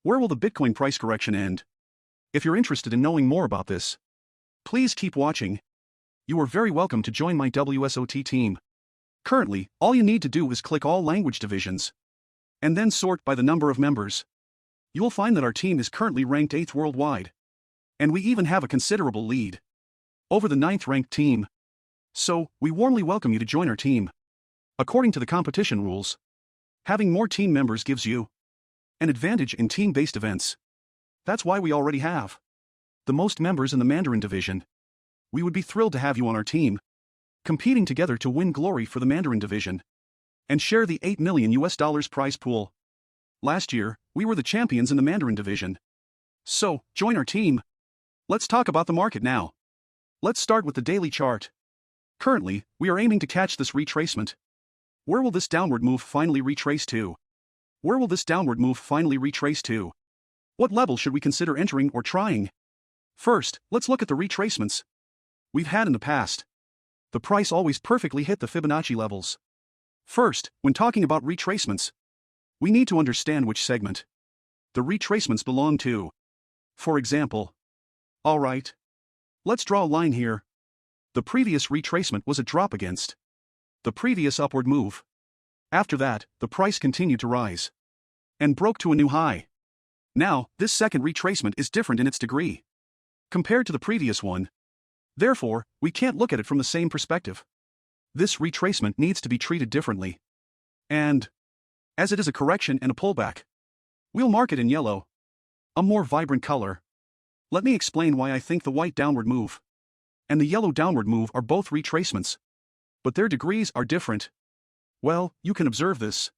Where will the Bitcoin price correction end? If you're interested in knowing more about this, please keep watching. You are very welcome to join my WSOT team. Currently, all you need to do is click all language divisions, and then sort by the number of members. You'll find that our team is currently ranked 8th worldwide, and we even have a considerable lead over the 9th ranked team. So, we warmly welcome you to join our team. According to the competition rules, having more team members gives you an advantage in team-based events. That's why we already have the most members in the Mandarin division. We would be thrilled to have you on our team, competing together to win glory for the Mandarin division and share the $8 million prize pool. Last year, we were the champions in the Mandarin division. So, join our team. Let's talk about the market now. Let's start with the daily chart. Currently, we are aiming to catch this retracement. Where will this downward move finally retrace to? Where will this downward move finally retrace to? What level should we consider entering or trying? First, let's look at the retracements we've had in the past. The price always perfectly hit the Fibonacci levels. First, when talking about retracements, we need to understand which segment the retracements belong to. For example, alright, let's draw a line here. The previous retracement was a drop against the previous upward move. After that, the price continued to rise and broke to a new high. Now, this second retracement is different in its degree compared to the previous one. Therefore, we can't look at it from the same perspective. This retracement needs to be treated differently. And, as it is a correction and a pullback, we'll mark it in yellow, a more vibrant color. Let me explain why I think the white downward move and the yellow downward move are both retracements, but their degrees are different. Well, you can observe this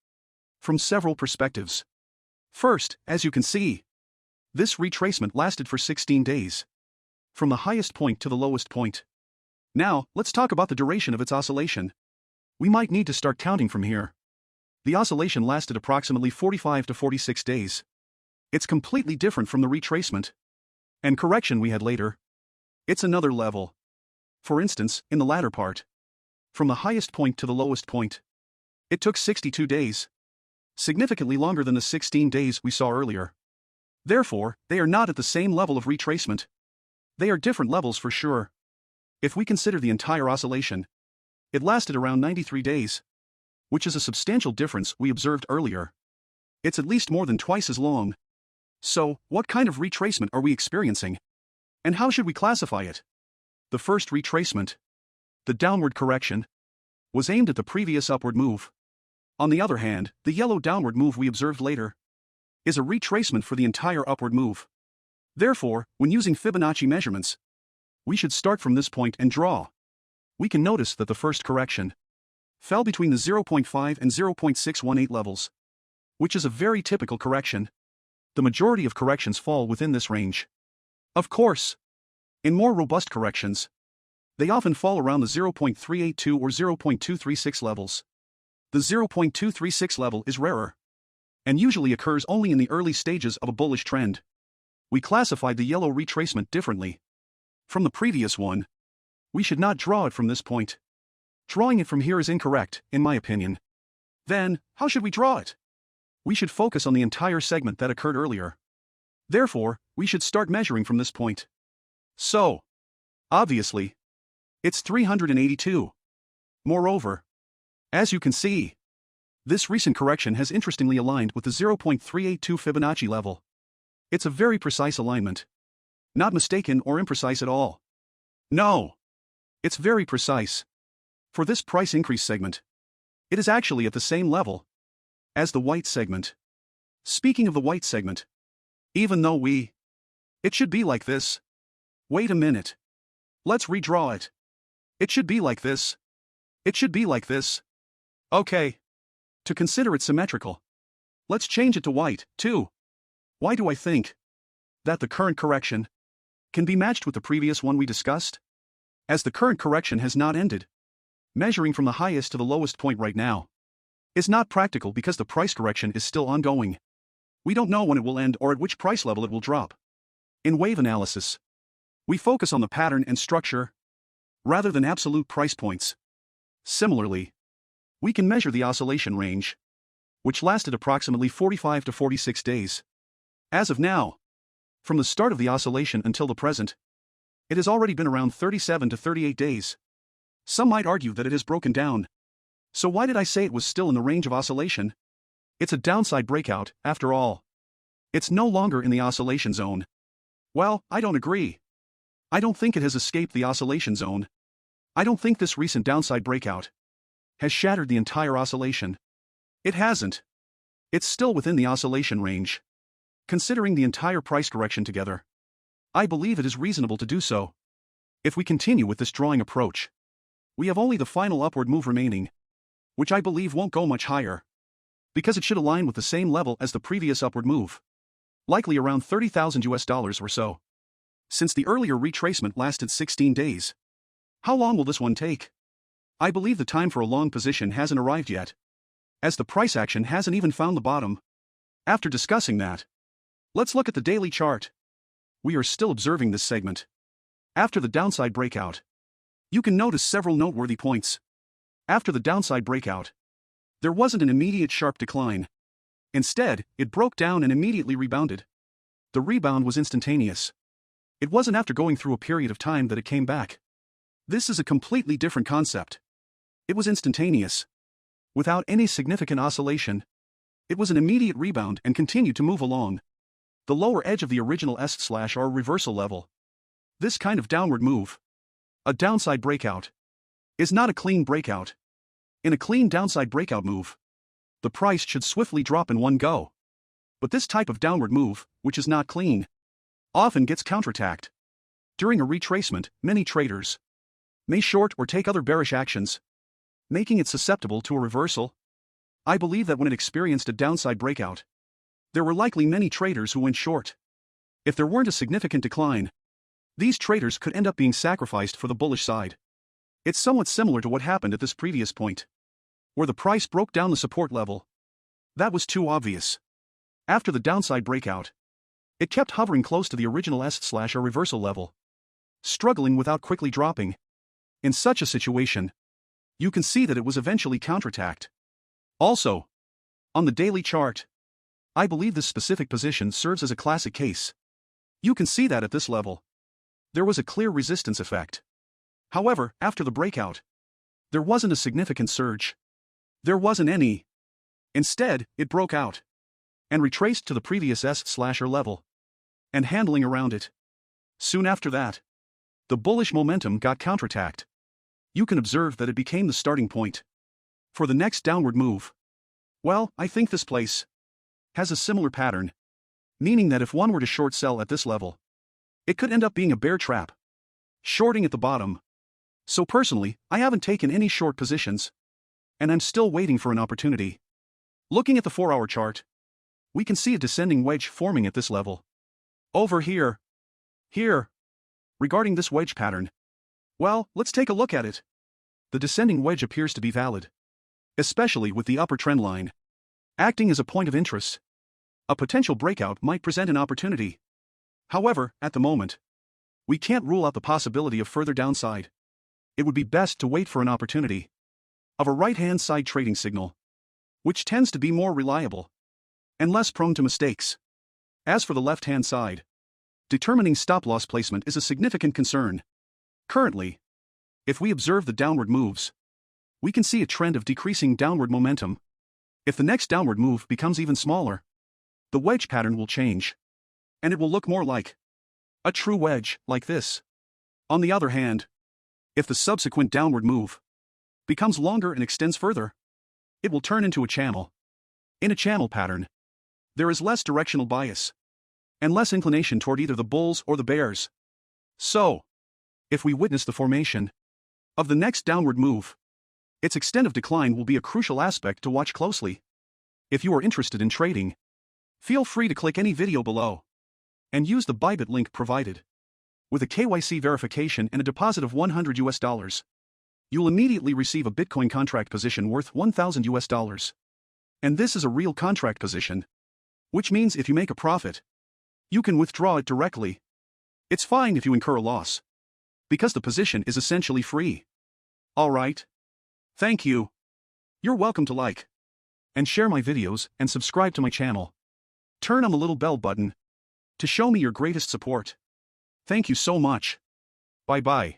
from several perspectives. First, as you can see, this retracement lasted for 16 days, from the highest point to the lowest point. Now, let's talk about the duration of its oscillation. We might need to start counting from here. The oscillation lasted approximately 45 to 46 days. It's completely different from the retracement and correction we had later. It's another level. For instance, in the latter part, from the highest point to the lowest point, it took 62 days, significantly longer than the 16 days we saw earlier. Therefore, they are not at the same level of retracement. They are different levels for sure. If we consider the entire oscillation, it lasted around 93 days, which is a substantial difference we observed earlier. It's at least more than twice as long. So, what kind of retracement are we experiencing? And how should we classify it? The first retracement, the downward correction, was aimed at the previous upward move. On the other hand, the yellow downward move we observed later is a retracement for the entire upward move. Therefore, when using Fibonacci measurements, we should start from this point and draw. We can notice that the first correction fell between the 0.5 and 0.618 levels, which is a very typical correction. The majority of corrections fall within this range. Of course, in more robust corrections, they often fall around the 0.382 or 0.236 levels. The 0.236 level is rarer and usually occurs only in the early stages of a bullish trend. We classified the yellow retracement differently from the previous one. We should not draw it from this point. Drawing it from here is incorrect, in my opinion. Then, how should we draw it? We should focus on the entire segment that occurred earlier. Therefore, we should start measuring from this point. So, obviously, it's 382. Moreover, as you can see, this recent correction has interestingly aligned with the 0.382 Fibonacci level. It's a very precise alignment. Not mistaken or imprecise at all. No. It's very precise. For this price increase segment, it is actually at the same level as the white segment. Speaking of the white segment, even though it should be like this. Wait a minute. Let's redraw it. It should be like this. It should be like this. Okay. To consider it symmetrical, let's change it to white, too. Why do I think that the current correction can be matched with the previous one we discussed? As the current correction has not ended, measuring from the highest to the lowest point right now is not practical because the price correction is still ongoing. We don't know when it will end or at which price level it will drop. In wave analysis, we focus on the pattern and structure rather than absolute price points. Similarly, we can measure the oscillation range, which lasted approximately 45 to 46 days. As of now, from the start of the oscillation until the present, it has already been around 37 to 38 days. Some might argue that it has broken down. So why did I say it was still in the range of oscillation? It's a downside breakout, after all. It's no longer in the oscillation zone. Well, I don't agree. I don't think it has escaped the oscillation zone. I don't think this recent downside breakout has shattered the entire oscillation. It hasn't. It's still within the oscillation range. Considering the entire price direction together, I believe it is reasonable to do so. If we continue with this drawing approach, we have only the final upward move remaining, which I believe won't go much higher, because it should align with the same level as the previous upward move, likely around $30,000 or so. Since the earlier retracement lasted 16 days, how long will this one take? I believe the time for a long position hasn't arrived yet, as the price action hasn't even found the bottom. After discussing that, let's look at the daily chart. We are still observing this segment. After the downside breakout, you can notice several noteworthy points. After the downside breakout, there wasn't an immediate sharp decline. Instead, it broke down and immediately rebounded. The rebound was instantaneous. It wasn't after going through a period of time that it came back. This is a completely different concept. It was instantaneous. Without any significant oscillation. It was an immediate rebound and continued to move along the lower edge of the original S/R reversal level. This kind of downward move, a downside breakout, is not a clean breakout. In a clean downside breakout move, the price should swiftly drop in one go. But this type of downward move, which is not clean, often gets counterattacked. During a retracement, many traders may short or take other bearish actions, making it susceptible to a reversal. I believe that when it experienced a downside breakout, there were likely many traders who went short. If there weren't a significant decline, these traders could end up being sacrificed for the bullish side. It's somewhat similar to what happened at this previous point, where the price broke down the support level. That was too obvious. After the downside breakout, it kept hovering close to the original S/R reversal level, struggling without quickly dropping. In such a situation, you can see that it was eventually counterattacked. Also, on the daily chart, I believe this specific position serves as a classic case. You can see that at this level, there was a clear resistance effect. However, after the breakout, there wasn't a significant surge. There wasn't any. Instead, it broke out and retraced to the previous S/R level and handling around it. Soon after that, the bullish momentum got counterattacked. You can observe that it became the starting point for the next downward move. Well, I think this place has a similar pattern, meaning that if one were to short sell at this level, it could end up being a bear trap, shorting at the bottom. So personally, I haven't taken any short positions, and I'm still waiting for an opportunity. Looking at the 4-hour chart, we can see a descending wedge forming at this level. Over here. Here. Regarding this wedge pattern, well, let's take a look at it. The descending wedge appears to be valid, especially with the upper trend line acting as a point of interest. A potential breakout might present an opportunity. However, at the moment, we can't rule out the possibility of further downside. It would be best to wait for an opportunity of a right-hand side trading signal, which tends to be more reliable and less prone to mistakes. As for the left-hand side, determining stop-loss placement is a significant concern. Currently, if we observe the downward moves, we can see a trend of decreasing downward momentum. If the next downward move becomes even smaller, the wedge pattern will change, and it will look more like a true wedge, like this. On the other hand, if the subsequent downward move becomes longer and extends further, it will turn into a channel. In a channel pattern, there is less directional bias and less inclination toward either the bulls or the bears. So, if we witness the formation of the next downward move, its extent of decline will be a crucial aspect to watch closely. If you are interested in trading, feel free to click any video below and use the Bybit link provided. With a KYC verification and a deposit of $100, you'll immediately receive a Bitcoin contract position worth $1,000. And this is a real contract position, which means if you make a profit, you can withdraw it directly. It's fine if you incur a loss, because the position is essentially free. Alright. Thank you. You're welcome to like and share my videos and subscribe to my channel. Turn on the little bell button to show me your greatest support. Thank you so much. Bye bye.